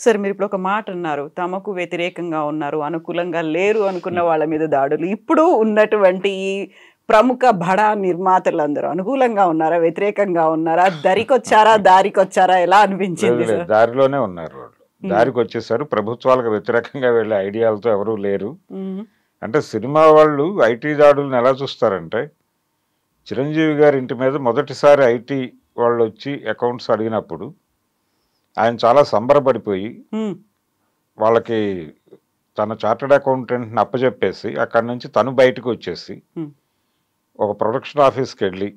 సరే మీరిప్పుడు ఒక మాట అన్నారు. తమకు వ్యతిరేకంగా ఉన్నారు, అనుకూలంగా లేరు అనుకున్న వాళ్ళ మీద దాడులు. ఇప్పుడు ఉన్నటువంటి ఈ ప్రముఖ బడా నిర్మాతలందరూ అనుకూలంగా ఉన్నారా? వ్యతిరేకంగా ఉన్నారా? దారికొచ్చారా? ఎలా లేదు అనిపించింది లేదు సార్? దారిలోనే ఉన్నారు వాళ్ళు. హ్మ్. దారికి వచ్చేసారు. ప్రభుత్వాలకు వ్యతిరేకంగా వెళ్ళే ఐడియాలతో ఎవరూ లేరు. హ్మ్. అంటే సినిమా వాళ్ళు ఐటీ దాడులను ఎలా చూస్తారంటే, చిరంజీవి గారి ఇంటి మీద మొదటిసారి ఐటీ వాళ్ళు వచ్చి అకౌంట్స్ అడిగినప్పుడు ఆయన చాలా సంబరపడిపోయి హ్మ్. వాళ్ళకి తన చార్టర్డ్ అకౌంటెంట్ని అప్పచెప్పేసి అక్కడి నుంచి తను బయటకు వచ్చేసి హ్మ్. ఒక ప్రొడక్షన్ ఆఫీస్కి వెళ్ళి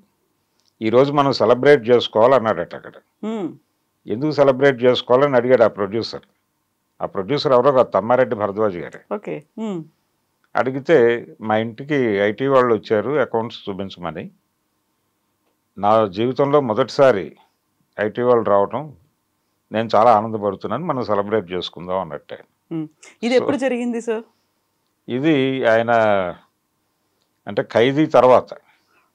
ఈరోజు మనం సెలబ్రేట్ చేసుకోవాలన్నాడట అక్కడ. హ్మ్. ఎందుకు సెలబ్రేట్ చేసుకోవాలని అడిగాడు ఆ ప్రొడ్యూసర్. ఆ ప్రొడ్యూసర్ ఎవరో కాదు, తమ్మారెడ్డి భరద్వాజ్ గారే. ఓకే. హ్మ్. అడిగితే మా ఇంటికి ఐటీ వాళ్ళు వచ్చారు అకౌంట్స్ చూపించమని. నా జీవితంలో మొదటిసారి ఐటీ వాళ్ళు రావటం నేను చాలా ఆనందపడుతున్నాను, మనం సెలబ్రేట్ చేసుకుందాం అన్నట్టే. హ్మ్. ఇది సో ఎప్పుడు జరిగింది సార్? ఇది ఆయన అంటే ఖైదీ తర్వాత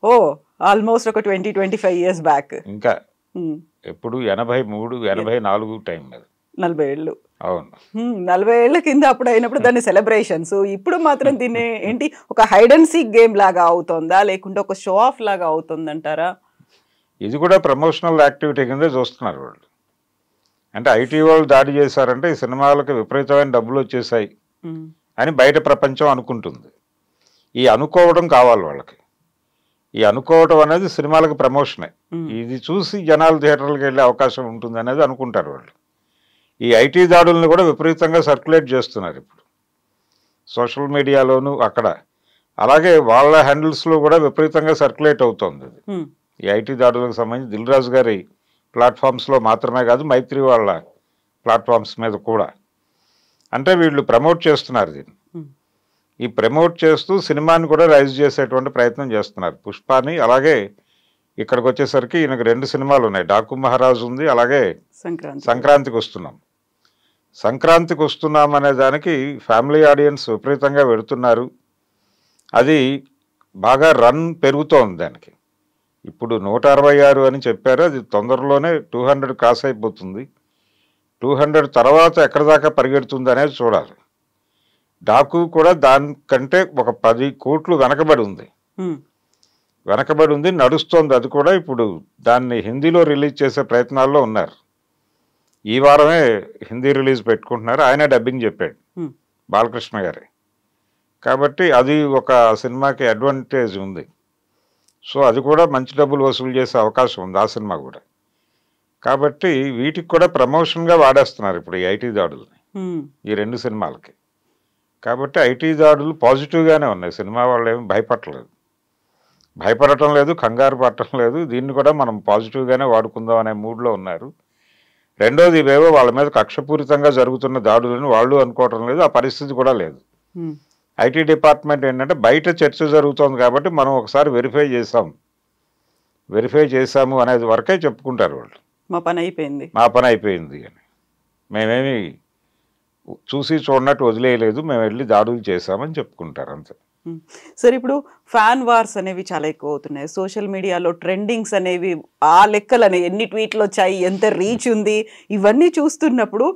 ఓహ్! ఆల్‌మోస్ట్ ఒక 20, 25 ఇయర్స్ బ్యాక్. ఇంకా హ్మ్. ఎప్పుడు 83, 84 టైం అది. 40 ఏళ్ళు. అవును. 40 ఏళ్ల కింద అప్పుడు అయినప్పుడు దాన్ని సెలబ్రేషన్స్. ఇప్పుడు మాత్రం దీన్ని ఏంటి ఒక హైడ్ అండ్ సీక్ గేమ్ లాగా అవుతోందా? లేకుంటే ఒక షో ఆఫ్ లాగా అవుతుందంటారా? ఇది కూడా ప్రమోషనల్ యాక్టివిటీ కిందే చూస్తున్నారు వాళ్ళు. అంటే ఐటీ వాళ్ళు దాడి చేశారంటే ఈ సినిమాలకు విపరీతమైన డబ్బులు వచ్చేసాయి హ్మ్. అని బయట ప్రపంచం అనుకుంటుంది. ఈ అనుకోవడం కావాలి వాళ్ళకి. ఈ అనుకోవడం అనేది సినిమాలకు ప్రమోషనే. హ్మ్. ఇది చూసి జనాలు థియేటర్లకు వెళ్ళే అవకాశం ఉంటుంది అనేది అనుకుంటారు వాళ్ళు. ఈ ఐటీ దాడులను కూడా విపరీతంగా సర్క్యులేట్ చేస్తున్నారు ఇప్పుడు సోషల్ మీడియాలోను అక్కడ. అలాగే వాళ్ళ హ్యాండిల్స్లో కూడా విపరీతంగా సర్క్యులేట్ అవుతుంది ఇది. హ్మ్. ఈ ఐటీ దాడులకు సంబంధించి దిల్ రాజు గారి ప్లాట్ఫామ్స్లో మాత్రమే కాదు, మైత్రి వాళ్ళ ప్లాట్ఫామ్స్ మీద కూడా. అంటే వీళ్ళు ప్రమోట్ చేస్తున్నారు దీన్ని. హ్మ్. ఈ ప్రమోట్ చేస్తూ సినిమాని కూడా రైజ్ చేసేటువంటి ప్రయత్నం చేస్తున్నారు. పుష్పాని, అలాగే ఇక్కడికి వచ్చేసరికి ఈయనకు 2 సినిమాలు ఉన్నాయి. డాకు మహారాజు ఉంది, అలాగే సంక్రాంతి. సంక్రాంతికి వస్తున్నాం. సంక్రాంతికి వస్తున్నాం అనే దానికి ఫ్యామిలీ ఆడియన్స్ విపరీతంగా వెడుతున్నారు. అది బాగా రన్ పెరుగుతోంది దానికి. ఇప్పుడు 166 అని చెప్పారు, అది తొందరలోనే 200 క్రాస్ అయిపోతుంది. 200 తర్వాత ఎక్కడి దాకా పరిగెడుతుంది అనేది చూడాలి. డాకు కూడా దానికంటే ఒక 10 కోట్లు వెనకబడి ఉంది. హ్మ్. వెనకబడి ఉంది, నడుస్తోంది. అది కూడా ఇప్పుడు దాన్ని హిందీలో రిలీజ్ చేసే ప్రయత్నాల్లో ఉన్నారు. ఈ వారమే హిందీ రిలీజ్ పెట్టుకుంటున్నారు. ఆయనే డబ్బింగ్ చెప్పాడు, హ్మ్. బాలకృష్ణ గారే. కాబట్టి అది ఒక సినిమాకి అడ్వాంటేజ్ ఉంది. సో అది కూడా మంచి డబ్బులు వసూలు చేసే అవకాశం ఉంది ఆ సినిమా కూడా. కాబట్టి వీటికి కూడా ప్రమోషన్గా వాడేస్తున్నారు ఇప్పుడు ఈ ఐటీ దాడుల్ని, హ్మ్. ఈ 2 సినిమాలకి. కాబట్టి ఐటీ దాడులు పాజిటివ్గానే ఉన్నాయి. సినిమా వాళ్ళు ఏమి భయపడటం లేదు, కంగారు పడటం లేదు. దీన్ని కూడా మనం పాజిటివ్గానే వాడుకుందాం అనే మూడ్లో ఉన్నారు. రెండోది, ఇవేవో వాళ్ళ మీద కక్షపూరితంగా జరుగుతున్న దాడులని వాళ్ళు అనుకోవటం లేదు, ఆ పరిస్థితి కూడా లేదు. హ్మ్. ఐటీ డిపార్ట్మెంట్ ఏంటంటే బయట చర్చ జరుగుతోంది కాబట్టి మనం ఒకసారి వెరిఫై చేసాము అనేది వరకే చెప్పుకుంటారు వాళ్ళు. మా పని అయిపోయింది. మా పని అయిపోయింది అని. మేమేమి చూసి చూడనట్టు వదిలేయలేదు, మేము వెళ్ళి దాడులు చేశామని చెప్పుకుంటారు అంతే. హ్మ్. సరే ఇప్పుడు ఫ్యాన్ వార్స్ అనేవి చాలా ఎక్కువ అవుతున్నాయి. సోషల్ మీడియాలో ట్రెండింగ్స్ అనేవి ఆ లెక్కలని ఎన్ని ట్వీట్‌లొచ్చాయి, ఎంత రీచ్ ఉంది, ఇవన్నీ చూస్తున్నప్పుడు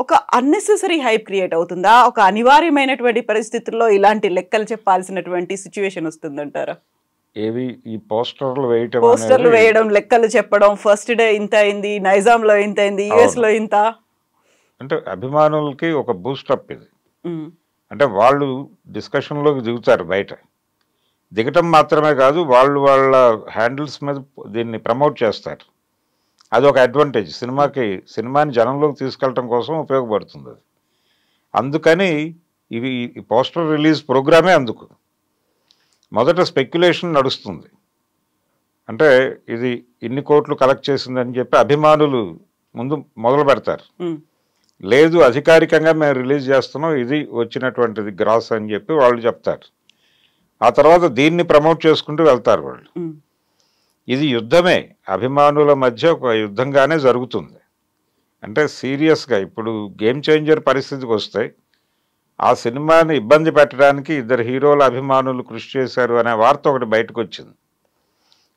ఒక అన్నెసెసరీ హైప్ క్రియేట్ అవుతుందా? ఒక అనివార్యమైనటువంటి పరిస్థితుల్లో ఇలాంటి లెక్కలు చెప్పాల్సినటువంటి సిట్యుయేషన్ వస్తుందంటారా? ఏవి ఈ పోస్టర్లు వేయటం పోస్టర్‌లు అనేది. వేయడం, లెక్కలు చెప్పడం, ఫస్ట్ డే ఇంత అయింది, నైజాంలో ఇంత అయింది, అవును. యూఎస్‌లో ఇంత. అంటే అభిమానులకి ఒక బూస్టప్ ఇది. హ్మ్. అంటే వాళ్ళు డిస్కషన్లోకి దిగుతారు బయట. దిగటం మాత్రమే కాదు, వాళ్ళు వాళ్ళ హ్యాండిల్స్ మీద దీన్ని ప్రమోట్ చేస్తారు. అది ఒక అడ్వాంటేజ్ సినిమాని జనంలోకి తీసుకెళ్ళటం కోసం ఉపయోగపడుతుంది అది. అందుకని ఇవి ఈ పోస్టర్ రిలీజ్ ప్రోగ్రామే అందుకు. మొదట స్పెక్యులేషన్ నడుస్తుంది. అంటే ఇది ఇన్ని కోట్లు కలెక్ట్ చేసిందని చెప్పి అభిమానులు ముందు మొదలు పెడతారు. హ్మ్. లేదు, అధికారికంగా మేము రిలీజ్ చేస్తున్నాం, ఇది వచ్చినటువంటిది గ్రాస్ అని చెప్పి వాళ్ళు చెప్తారు. ఆ తర్వాత దీన్ని ప్రమోట్ చేసుకుంటూ వెళ్తారు వాళ్ళు. హ్మ్. ఇది యుద్ధమే, అభిమానుల మధ్య ఒక యుద్ధంగానే జరుగుతుంది. అంటే సీరియస్గా ఇప్పుడు గేమ్ చేంజర్ పరిస్థితికి వస్తే ఆ సినిమాని ఇబ్బంది పెట్టడానికి 2 హీరోల అభిమానులు కృషి చేశారు అనే వార్త ఒకటి బయటకు వచ్చింది.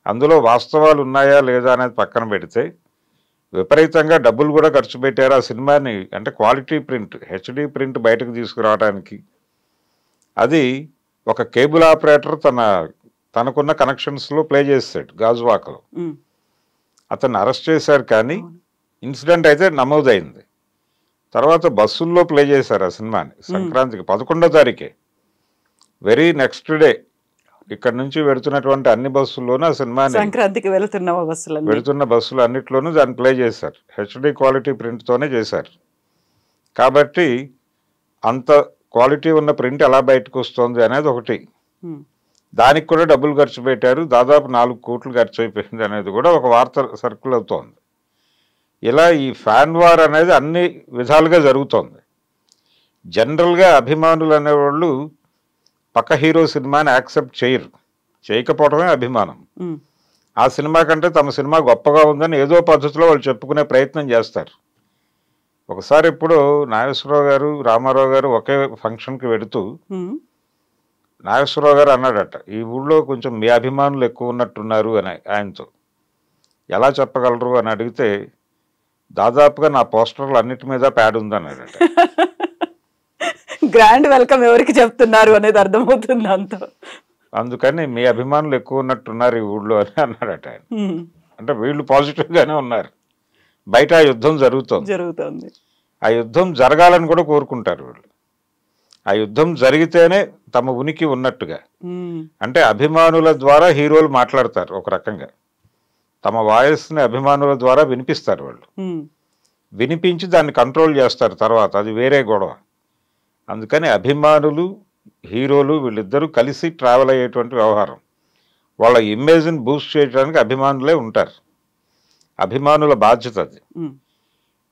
అందులో వాస్తవాలు ఉన్నాయా లేదా అనేది పక్కన పెడితే విపరీతంగా డబ్బులు కూడా ఖర్చు పెట్టారు ఆ సినిమాని, అంటే క్వాలిటీ ప్రింట్, హెచ్డి ప్రింట్ బయటకు తీసుకురావడానికి. అది ఒక కేబుల్ ఆపరేటర్ తనకున్న కనెక్షన్స్లో ప్లే చేస్తాడు గాజువాకలో. అతన్ని అరెస్ట్ చేశారు, కానీ ఇన్సిడెంట్ అయితే నమోదైంది. తర్వాత బస్సుల్లో ప్లే చేశారు ఆ సినిమాని సంక్రాంతికి 11వ తారీఖే. వెరీ నెక్స్ట్ డే ఇక్కడ నుంచి వెళుతున్నటువంటి అన్ని బస్సుల్లోనూ ఆ సినిమాని, సంక్రాంతికి వెళుతున్న బస్సులు అన్నిట్లోనూ దాన్ని ప్లే చేశారు. హెచ్డి క్వాలిటీ ప్రింట్తోనే చేశారు. కాబట్టి అంత క్వాలిటీ ఉన్న ప్రింట్ ఎలా బయటకు వస్తుంది అనేది ఒకటి. దానికి కూడా డబ్బులు ఖర్చు పెట్టారు, దాదాపు 4 కోట్లు ఖర్చు అయిపోయింది అనేది కూడా ఒక వార్త సర్కిల్ అవుతోంది. ఇలా ఈ ఫ్యాన్ వార్ అనేది అన్ని విధాలుగా జరుగుతోంది. జనరల్గా అభిమానులు అనేవాళ్ళు పక్క హీరో సినిమాని యాక్సెప్ట్ చేయకపోవడమే అభిమానం. ఆ సినిమా కంటే తమ సినిమా గొప్పగా ఉందని ఏదో పద్ధతిలో వాళ్ళు చెప్పుకునే ప్రయత్నం చేస్తారు. ఒకసారి ఇప్పుడు నాగేశ్వరరావు గారు, రామారావు గారు ఒకే ఫంక్షన్కి వెళుతూ నాగేశ్వరరావు గారు అన్నాడట, ఈ ఊళ్ళో కొంచెం మీ అభిమానులు ఎక్కువ ఉన్నట్టున్నారు అని ఆయనతో. ఎలా చెప్పగలరు అని అడిగితే, దాదాపుగా నా పోస్టర్లు అన్నిటి మీద ప్యాడ్ ఉందన్నాడట. గ్రాండ్ వెల్కమ్ ఎవరికి చెప్తున్నారు అనేది అర్థమవుతుంది అంత. అందుకని మీ అభిమానులు ఎక్కువ ఉన్నట్టున్నారు ఈ ఊళ్ళో అని అన్నాడట ఆయన. అంటే వీళ్ళు పాజిటివ్గానే ఉన్నారు. బయట ఆ యుద్ధం జరుగుతోంది. ఆ యుద్ధం జరగాలని కూడా కోరుకుంటారు వీళ్ళు. ఆ యుద్ధం జరిగితేనే తమ ఉనికి ఉన్నట్టుగా. అంటే అభిమానుల ద్వారా హీరోలు మాట్లాడతారు ఒక రకంగా. తమ వాయిస్ని అభిమానుల ద్వారా వినిపిస్తారు వాళ్ళు. వినిపించి దాన్ని కంట్రోల్ చేస్తారు తర్వాత, అది వేరే గొడవ. అందుకని అభిమానులు, హీరోలు వీళ్ళిద్దరూ కలిసి ట్రావెల్ అయ్యేటువంటి వ్యవహారం. వాళ్ళ ఇమేజ్ని బూస్ట్ చేయడానికి అభిమానులే ఉంటారు. అభిమానుల బాధ్యత అది.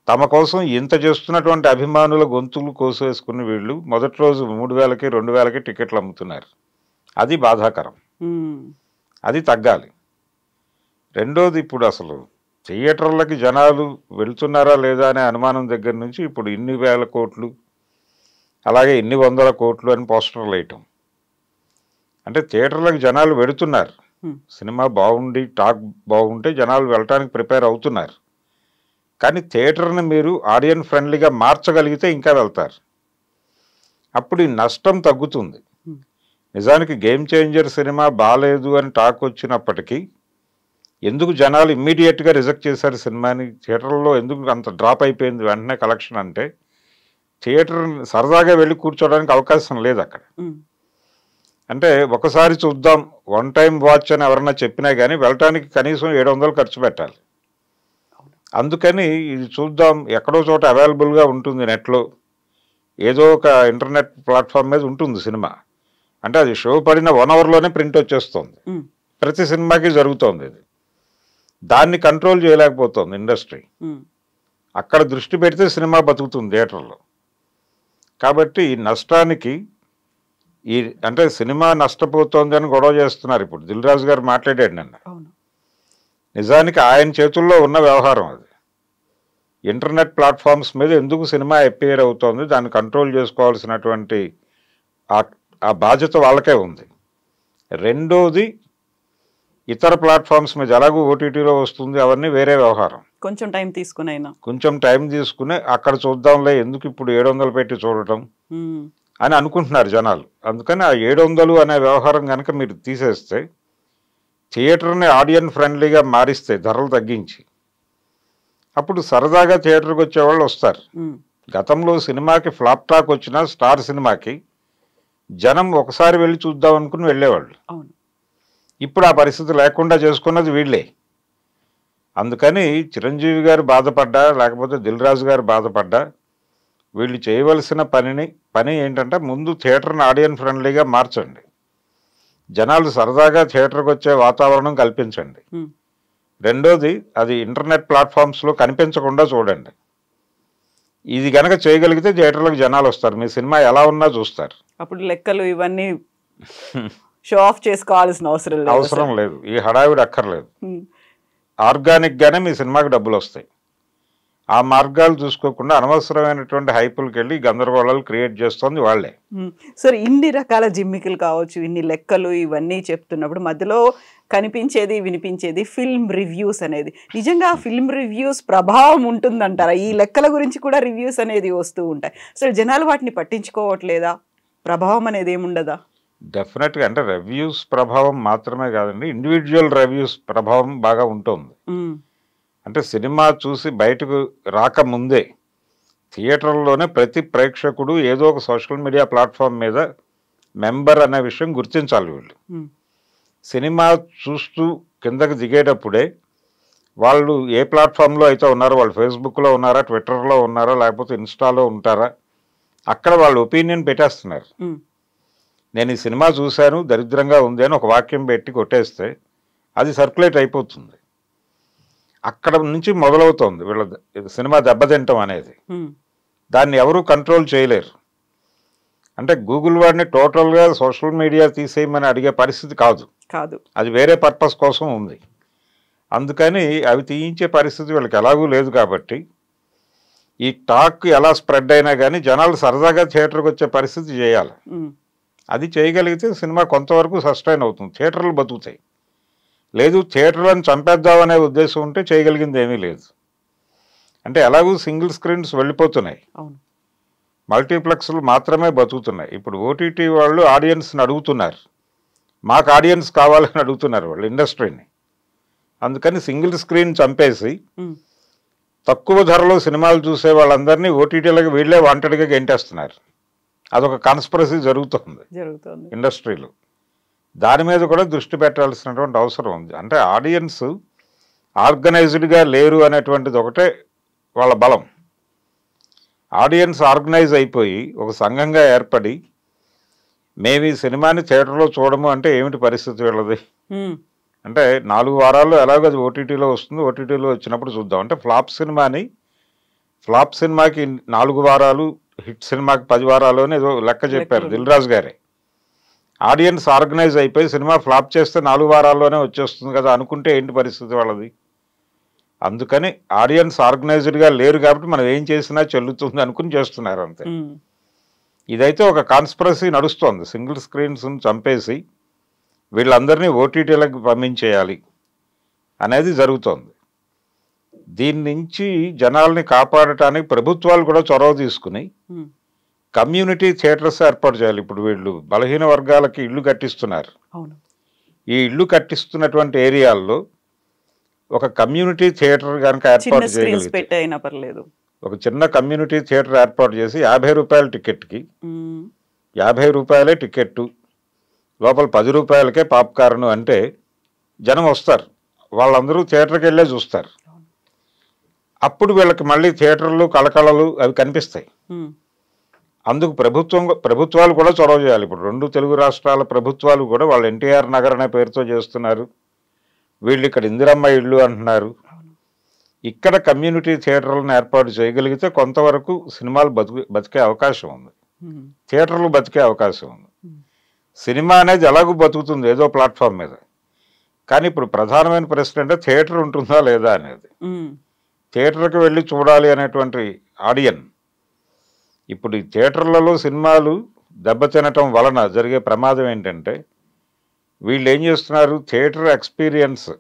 తమ కోసం ఇంత చేస్తున్నటువంటి అభిమానుల గొంతులు కోసేసుకుని వీళ్ళు మొదటి రోజు 3,000కి 2,000కి టికెట్లు అమ్ముతున్నారు. అది బాధాకరం. అది తగ్గాలి. రెండోది, ఇప్పుడు అసలు థియేటర్లకి జనాలు వెళ్తున్నారా లేదా అనే అనుమానం దగ్గర నుంచి ఇప్పుడు ఇన్ని వేల కోట్లు, అలాగే ఇన్ని 100 కోట్లు అని పోస్టర్లు వేయటం. అంటే థియేటర్లకు జనాలు వెళుతున్నారు. సినిమా బాగుండి టాక్ బాగుంటే జనాలు వెళ్ళటానికి ప్రిపేర్ అవుతున్నారు. కానీ థియేటర్ని మీరు ఆడియన్స్ ఫ్రెండ్లీగా మార్చగలిగితే ఇంకా వెళ్తారు. అప్పుడు ఈ నష్టం తగ్గుతుంది. నిజానికి గేమ్ చేంజర్ సినిమా బాగాలేదు అని టాక్ వచ్చినప్పటికీ ఎందుకు జనాలు ఇమ్మీడియట్గా రిజెక్ట్ చేశారు సినిమాని, థియేటర్లో ఎందుకు అంత డ్రాప్ అయిపోయింది వెంటనే కలెక్షన్ అంటే, థియేటర్ సరదాగా వెళ్ళి కూర్చోడానికి అవకాశం లేదు అక్కడ. అంటే ఒకసారి చూద్దాం, వన్ టైం వాచ్ అని ఎవరన్నా చెప్పినా కానీ వెళ్ళటానికి కనీసం 700 ఖర్చు పెట్టాలి. అందుకని ఇది చూద్దాం, ఎక్కడో చోట అవైలబుల్గా ఉంటుంది నెట్లో, ఏదో ఒక ఇంటర్నెట్ ప్లాట్ఫామ్ మీద ఉంటుంది సినిమా. అంటే అది షో పడిన 1 అవర్లోనే ప్రింట్ వచ్చేస్తుంది. ప్రతి సినిమాకి జరుగుతోంది ఇది. దాన్ని కంట్రోల్ చేయలేకపోతుంది ఇండస్ట్రీ. అక్కడ దృష్టి పెడితే సినిమా బతుకుతుంది థియేటర్లో. కాబట్టి ఈ నష్టానికి అంటే సినిమా నష్టపోతోంది అని గొడవ చేస్తున్నారు. ఇప్పుడు దిల్ రాజు గారు మాట్లాడాడు నిన్న. నిజానికి ఆయన చేతుల్లో ఉన్న వ్యవహారం అది. ఇంటర్నెట్ ప్లాట్ఫామ్స్ మీద ఎందుకు సినిమా అపియర్ అవుతోంది, దాన్ని కంట్రోల్ చేసుకోవాల్సినటువంటి ఆ బాధ్యత వాళ్ళకే ఉంది. రెండోది, ఇతర ప్లాట్ఫామ్స్ మీద ఎలాగో ఓటీటీలో వస్తుంది, అవన్నీ వేరే వ్యవహారం. కొంచెం టైం తీసుకుని అక్కడ చూద్దాంలే, ఎందుకు ఇప్పుడు 700 పెట్టి చూడటం అని అనుకుంటున్నారు జనాలు. అందుకని ఆ 700 అనే వ్యవహారం కనుక మీరు తీసేస్తే, థియేటర్ని ఆడియన్స్ ఫ్రెండ్లీగా మారిస్తే ధరలు తగ్గించి, అప్పుడు సరదాగా థియేటర్కి వచ్చేవాళ్ళు వస్తారు. గతంలో సినిమాకి ఫ్లాప్ టాక్ వచ్చినా స్టార్ సినిమాకి జనం ఒకసారి వెళ్ళి చూద్దాం అనుకుని వెళ్ళేవాళ్ళు. ఇప్పుడు ఆ పరిస్థితి లేకుండా చేసుకున్నది వీళ్ళే. అందుకని చిరంజీవి గారు బాధపడ్డా, లేకపోతే దిల్ రాజు గారు బాధపడ్డా, వీళ్ళు చేయవలసిన పని ఏంటంటే, ముందు థియేటర్ని ఆడియన్స్ ఫ్రెండ్లీగా మార్చండి, జనాలు సరదాగా థియేటర్కి వచ్చే వాతావరణం కల్పించండి. రెండోది, అది ఇంటర్నెట్ ప్లాట్ఫామ్స్లో కనిపించకుండా చూడండి. ఇది గనక చేయగలిగితే థియేటర్లకు జనాలు వస్తారు, మీ సినిమా ఎలా ఉన్నా చూస్తారు. అప్పుడు లెక్కలు ఇవన్నీ షో ఆఫ్ చేసుకోవాల్సిన అవసరం లేదు, ఈ హడావిడి అక్కర్లేదు. ఆర్గానిక్గానే మీ సినిమాకి డబ్బులు వస్తాయి. ఆ మార్గాలు చూసుకోకుండా అనవసరమైనటువంటి హైపులకి వెళ్ళి గందరగోళాలు క్రియేట్ చేస్తుంది వాళ్ళే. సరే, ఇన్ని రకాల జిమ్మికులు కావచ్చు, ఇన్ని లెక్కలు ఇవన్నీ చెప్తున్నప్పుడు మధ్యలో కనిపించేది వినిపించేది ఫిల్మ్ రివ్యూస్ అనేది. నిజంగా ఆ ఫిల్మ్ రివ్యూస్ ప్రభావం ఉంటుందంటారా? ఈ లెక్కల గురించి కూడా రివ్యూస్ అనేది వస్తూ ఉంటాయి. అసలు జనాలు వాటిని పట్టించుకోవట్లేదా? ప్రభావం అనేది ఏముండదా? డెఫినెట్గా అంటే రివ్యూస్ ప్రభావం మాత్రమే కాదండి, ఇండివిజువల్ రివ్యూస్ ప్రభావం బాగా ఉంటుంది. అంటే సినిమా చూసి బయటకు రాకముందే థియేటర్లోనే ప్రతి ప్రేక్షకుడు ఏదో ఒక సోషల్ మీడియా ప్లాట్ఫామ్ మీద మెంబర్ అనే విషయం గుర్తించాలి. వీళ్ళు సినిమా చూస్తూ కిందకి దిగేటప్పుడే వాళ్ళు ఏ ప్లాట్ఫామ్లో అయితే ఉన్నారో, వాళ్ళు ఫేస్బుక్లో ఉన్నారా, ట్విట్టర్లో ఉన్నారా, లేకపోతే ఇన్స్టాలో ఉంటారా, అక్కడ వాళ్ళు ఒపీనియన్ పెట్టేస్తున్నారు. నేను ఈ సినిమా చూశాను, దరిద్రంగా ఉంది అని ఒక వాక్యం పెట్టి కొట్టేస్తే అది సర్క్యులేట్ అయిపోతుంది. అక్కడ నుంచి మొదలవుతోంది వీళ్ళ సినిమా దెబ్బతింటం అనేది. దాన్ని ఎవరు కంట్రోల్ చేయలేరు. అంటే గూగుల్ వాడిని టోటల్గా సోషల్ మీడియా తీసేయమని అడిగే పరిస్థితి కాదు, అది వేరే పర్పస్ కోసం ఉంది. అందుకని అవి తీయించే పరిస్థితి వీళ్ళకి ఎలాగూ లేదు. కాబట్టి ఈ టాక్ ఎలా స్ప్రెడ్ అయినా కానీ జనాలు సరదాగా థియేటర్కి వచ్చే పరిస్థితి చేయాలి. అది చేయగలిగితే సినిమా కొంతవరకు సస్టైన్ అవుతుంది, థియేటర్లు బతుకుతాయి. లేదు థియేటర్లను చంపేద్దామనే ఉద్దేశం ఉంటే చేయగలిగింది ఏమీ లేదు. అంటే ఎలాగూ సింగిల్ స్క్రీన్స్ వెళ్ళిపోతున్నాయి, మల్టీప్లెక్స్లు మాత్రమే బతుకుతున్నాయి. ఇప్పుడు ఓటీటీ వాళ్ళు ఆడియన్స్ని అడుగుతున్నారు, మాకు ఆడియన్స్ కావాలని అడుగుతున్నారు వాళ్ళు ఇండస్ట్రీని. అందుకని సింగిల్ స్క్రీన్ చంపేసి తక్కువ ధరలో సినిమాలు చూసే వాళ్ళందరినీ ఓటీటీలకు వీళ్ళే వాంటెడ్గా గెంటేస్తున్నారు. అదొక కాన్స్పిరసీ జరుగుతుంది ఇండస్ట్రీలో. దాని మీద కూడా దృష్టి పెట్టాల్సినటువంటి అవసరం ఉంది. అంటే ఆడియన్స్ ఆర్గనైజ్డ్గా లేరు అనేటువంటిది ఒకటే వాళ్ళ బలం. ఆడియన్స్ ఆర్గనైజ్ అయిపోయి ఒక సంఘంగా ఏర్పడి మేము ఈ సినిమాని థియేటర్లో చూడము అంటే ఏమిటి పరిస్థితి వీళ్ళది? అంటే 4 వారాల్లో ఎలాగో అది ఓటీటీలో వస్తుంది, ఓటీటీలో వచ్చినప్పుడు చూద్దాం. అంటే ఫ్లాప్ సినిమాకి 4 వారాలు, హిట్ సినిమాకి 10 వారాలు అని ఏదో లెక్క చెప్పారు దిల్ రాజు గారే. ఆడియన్స్ ఆర్గనైజ్ అయిపోయి సినిమా ఫ్లాప్ చేస్తే 4 వారాల్లోనే వచ్చేస్తుంది కదా అనుకుంటే ఏంటి పరిస్థితి వాళ్ళది? అందుకని ఆడియన్స్ ఆర్గనైజ్డ్గా లేరు కాబట్టి మనం ఏం చేసినా చెల్లుతుంది అనుకుని చేస్తున్నారు అంతే. ఇదైతే ఒక కాన్స్పిరసీ నడుస్తోంది, సింగిల్ స్క్రీన్స్ని చంపేసి వీళ్ళందరినీ ఓటీటీలకు పంపించేయాలి అనేది జరుగుతోంది. దీని నుంచి జనాల్ని కాపాడటానికి ప్రభుత్వాలు కూడా చొరవ తీసుకుని కమ్యూనిటీ థియేటర్స్ ఏర్పాటు చేయాలి. ఇప్పుడు వీళ్ళు బలహీన వర్గాలకి ఇళ్ళు కట్టిస్తున్నారు. ఈ ఇళ్ళు కట్టిస్తున్నటువంటి ఏరియాల్లో ఒక కమ్యూనిటీ థియేటర్ కనుక ఏర్పాటు చేయగలిగితే, ఒక చిన్న కమ్యూనిటీ థియేటర్ ఏర్పాటు చేసి 50 రూపాయల టికెట్కి 50 రూపాయలే టికెట్టు, లోపల 10 రూపాయలకే పాప్కార్న్ అంటే జనం వస్తారు, వాళ్ళందరూ థియేటర్కి వెళ్ళే చూస్తారు. అప్పుడు వీళ్ళకి మళ్ళీ థియేటర్లు కళకళలు అవి కనిపిస్తాయి. అందుకు ప్రభుత్వాలు కూడా చొరవ చేయాలి. ఇప్పుడు 2 తెలుగు రాష్ట్రాల ప్రభుత్వాలు కూడా వాళ్ళు ఎన్టీఆర్ నగర్ అనే పేరుతో చేస్తున్నారు, వీళ్ళు ఇక్కడ ఇందిరమ్మ ఇళ్ళు అంటున్నారు. ఇక్కడ కమ్యూనిటీ థియేటర్లను ఏర్పాటు చేయగలిగితే కొంతవరకు సినిమాలు బతికే అవకాశం ఉంది, థియేటర్లు బతికే అవకాశం ఉంది. సినిమా అనేది ఎలాగూ బతుకుతుంది ఏదో ప్లాట్ఫామ్ మీద. కానీ ఇప్పుడు ప్రధానమైన ప్రశ్న అంటే థియేటర్ ఉంటుందా లేదా అనేది. థియేటర్కి వెళ్ళి చూడాలి అనేటువంటి ఆడియన్ ఇప్పుడు ఈ థియేటర్లలో సినిమాలు దెబ్బతినటం వలన జరిగే ప్రమాదం ఏంటంటే వీళ్ళు ఏం చేస్తున్నారు, థియేటర్ ఎక్స్పీరియన్స్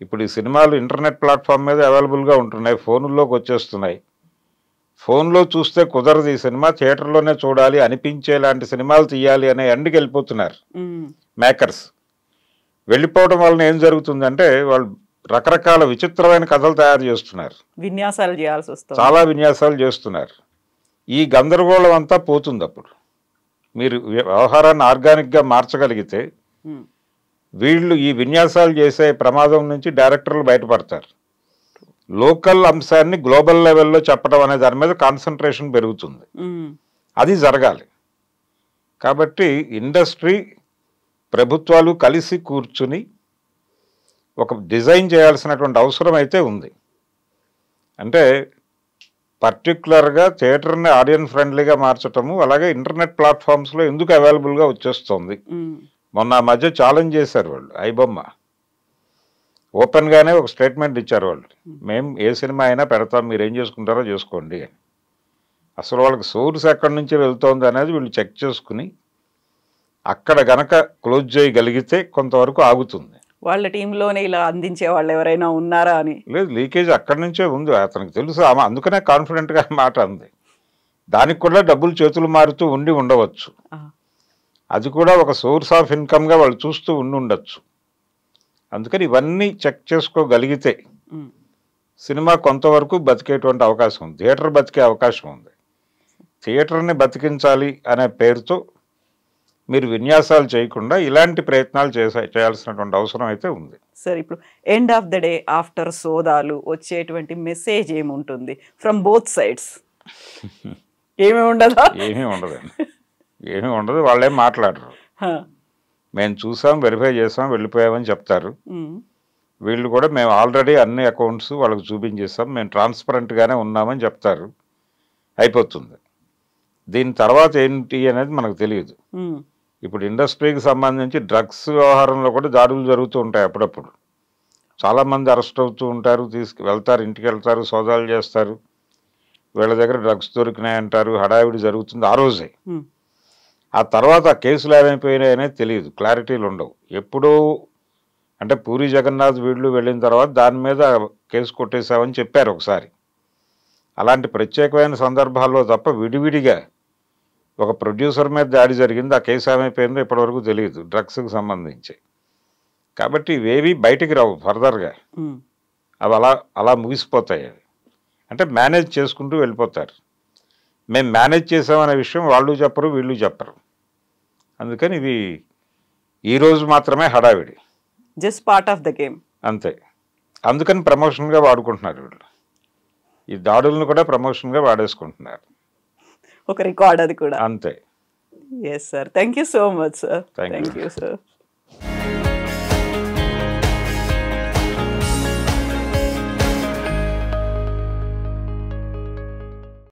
ఇప్పుడు ఈ సినిమాలు ఇంటర్నెట్ ప్లాట్ఫామ్ మీద అవైలబుల్గా ఉంటున్నాయి, ఫోన్లోకి వచ్చేస్తున్నాయి. ఫోన్లో చూస్తే కుదరదు, ఈ సినిమా థియేటర్లోనే చూడాలి అనిపించేలాంటి సినిమాలు తీయాలి అనే ఎండ్కి వెళ్ళిపోతున్నారు మేకర్స్. వెళ్ళిపోవడం వలన ఏం జరుగుతుందంటే వాళ్ళు రకరకాల విచిత్రమైన కథలు తయారు చేస్తున్నారు, విన్యాసాలు చేయాల్సి వస్తుంది, చాలా విన్యాసాలు చేస్తున్నారు. ఈ గందరగోళం అంతా పోతుంది. అప్పుడు మీరు వ్యవహారాన్ని ఆర్గానిక్గా మార్చగలిగితే వీళ్ళు ఈ విన్యాసాలు చేసే ప్రమాదం నుంచి డైరెక్టర్లు బయటపడతారు. లోకల్ అంశాన్ని గ్లోబల్ లెవెల్లో చెప్పడం అనే దాని మీద కాన్సన్ట్రేషన్ పెరుగుతుంది, అది జరగాలి. కాబట్టి ఇండస్ట్రీ ప్రభుత్వాలు కలిసి కూర్చుని ఒక డిజైన్ చేయాల్సినటువంటి అవసరం అయితే ఉంది. అంటే పర్టికులర్గా థియేటర్ని ఆడియన్స్ ఫ్రెండ్లీగా మార్చటము, అలాగే ఇంటర్నెట్ ప్లాట్ఫామ్స్లో ఎందుకు అవైలబుల్గా వచ్చేస్తుంది. మొన్న మధ్య ఛాలెంజ్ చేశారు వాళ్ళు, ఐబొమ్మ ఓపెన్గానే ఒక స్టేట్మెంట్ ఇచ్చారు వాళ్ళు, మేము ఏ సినిమా అయినా పెడతాం, మీరు ఏం చేసుకుంటారో చేసుకోండి అని. అసలు వాళ్ళకి సోర్స్ ఎక్కడి నుంచి వెళ్తోంది అనేది వీళ్ళు చెక్ చేసుకుని అక్కడ గనక క్లోజ్ చేయగలిగితే కొంతవరకు ఆగుతుంది. వాళ్ళ టీంలోనే ఇలా అందించే వాళ్ళు ఎవరైనా ఉన్నారా అని. లేదు, లీకేజ్ అక్కడి నుంచే ఉంది, అతనికి తెలుసు. ఆమె అందుకనే కాన్ఫిడెంట్గా మాట అంది. దానికి కూడా డబ్బులు చేతులు మారుతూ ఉండవచ్చు. అది కూడా ఒక సోర్స్ ఆఫ్ ఇన్కమ్గా వాళ్ళు చూస్తూ ఉండొచ్చు. అందుకని ఇవన్నీ చెక్ చేసుకోగలిగితే సినిమా కొంతవరకు బతికేటువంటి అవకాశం ఉంది, థియేటర్ బతికే అవకాశం ఉంది. థియేటర్ని బతికించాలి అనే పేరుతో మీరు విన్యాసాలు చేయకుండా ఇలాంటి ప్రయత్నాలు చేయాల్సినటువంటి అవసరం అయితే ఉంది. సార్, ఇప్పుడు end of the day after సోదాలు వచ్చేటువంటి మెసేజ్ ఏముంటుంది ఫ్రమ్ బోత్ సైడ్స్? ఏమీ ఉండదా? ఏమీ ఉండదండి, ఏమీ ఉండదు. వాళ్ళేం మాట్లాడరు. మేము చూసాం, వెరిఫై చేసాం, వెళ్ళిపోయామని చెప్తారు. వీళ్ళు కూడా మేము ఆల్రెడీ అన్ని అకౌంట్స్ వాళ్ళకి చూపించేస్తాం, మేము ట్రాన్స్పరెంట్గానే ఉన్నామని చెప్తారు, అయిపోతుంది. దీని తర్వాత ఏంటి అనేది మనకు తెలియదు. ఇప్పుడు ఇండస్ట్రీకి సంబంధించి డ్రగ్స్ వ్యవహారంలో కూడా దాడులు జరుగుతూ ఉంటాయి అప్పుడప్పుడు. చాలామంది అరెస్ట్ అవుతూ ఉంటారు, వెళ్తారు, ఇంటికి వెళ్తారు, సోదాలు చేస్తారు, వీళ్ళ దగ్గర డ్రగ్స్ దొరికినాయి అంటారు, హడావిడి జరుగుతుంది ఆ రోజే. ఆ తర్వాత ఆ కేసులు ఏమైపోయినాయి అనేది తెలియదు, క్లారిటీలు ఉండవు. ఎప్పుడూ అంటే పూరి జగన్నాథ్ వీళ్ళు వెళ్ళిన తర్వాత దాని మీద కేసు కొట్టేశామని చెప్పారు ఒకసారి. అలాంటి ప్రత్యేకమైన సందర్భాల్లో తప్ప విడివిడిగా ఒక ప్రొడ్యూసర్ మీద దాడి జరిగింది, ఆ కేసు ఏమైపోయిందో ఇప్పటివరకు తెలియదు డ్రగ్స్కి సంబంధించి. కాబట్టి ఇవేవి బయటికి రావు ఫర్దర్గా, అవి అలా ముగిసిపోతాయి. అవి అంటే మేనేజ్ చేసుకుంటూ వెళ్ళిపోతారు. మేము మేనేజ్ చేసామనే విషయం వాళ్ళు చెప్పరు, వీళ్ళు చెప్పరు. అందుకని ఇది ఈరోజు మాత్రమే హడావిడి, just part of the game అంతే. అందుకని ప్రమోషన్గా వాడుకుంటున్నారు వీళ్ళు, ఈ దాడులను కూడా ప్రమోషన్గా వాడేసుకుంటున్నారు. ఒక రికార్డ్ అది కూడా అంతే. Yes sir, thank you so much sir. Thank you sir.